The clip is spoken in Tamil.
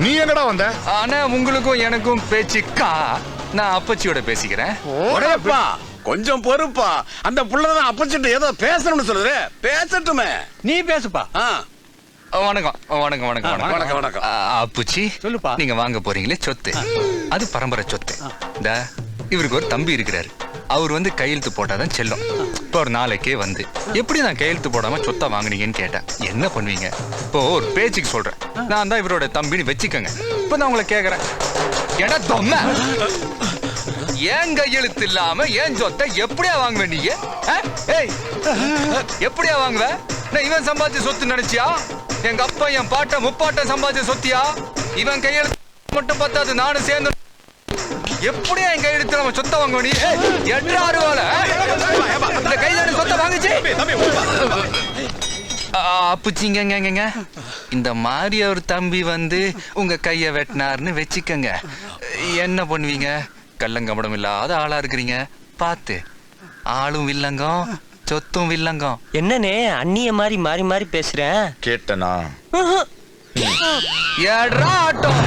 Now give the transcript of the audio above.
நீ எங்கடா வந்த? ஆனா உங்களுக்கும் எனக்கும் பேச்சுக்கா. நான் அப்பச்சியோட பேசிக்கிறேன். ஒரேப்பா கொஞ்சம் பொறுப்பா. அந்த புள்ளதான் அப்பச்சிட்டு ஏதோ பேசணும்னு சொல்லுது. பேசட்டுமே. நீ பேசுப்பா. வணக்கம் வணக்கம் வணக்கம் வணக்கம் வணக்கம். அப்புச்சி சொல்லுப்பா. நீங்க வாங்க போறீங்களே சொத்து, அது பரம்பரை சொத்து. இவருக்கு ஒரு தம்பி இருக்கிறாரு. அவர் வந்து கையெழுத்து போட்டாதான் செல்லும். இப்போ ஒரு நாளைக்கே வந்து எப்படி நான் கையெழுத்து போடாம சொத்தை வாங்குனீங்கன்னு கேட்டேன். என்ன பண்ணுவீங்க? இப்போ ஒரு பேச்சுக்கு சொல்றேன், நான் தான் இவரோட தம்பின்னு வச்சுக்கோங்க. இப்போ நான் உங்களை கேட்கறேன், ஏன்னா தொம்ம ஏன் கையெழுத்து இல்லாம ஏன் சொத்தை எப்படியா வாங்குவ நீங்க? ஏய், எப்படியா வாங்குவ? நான் இவன் சம்பாதிச்ச சொத்து நினைச்சியா? எங்க அப்பா என் பாட்ட முப்பாட்ட சம்பாதிச்ச சொத்தியா? இவன் கையெழுத்து மட்டும் பத்தாது, நானும் சேர்ந்து எப்படியா என் கையெழுத்து நம்ம சொத்தை வாங்குவ நீ? இந்த கைதான சொத்தை வாங்குச்சு. அப்புச்சிங்க, இந்த மாதிரி ஒரு தம்பி வந்து உங்க கைய வெட்டினார்னு வச்சுக்கங்க, என்ன பண்ணுவீங்க? கள்ளங்கபடம் இல்லாத ஆளா இருக்கிறீங்க. பார்த்து ஆளும் வில்லங்கம், சொத்தும் வில்லங்கம். என்னனே அண்ணிய மாதிரி மாறி மாறி பேசுறேன். கேட்டனா? ஏட்ரா ஆட்டம்.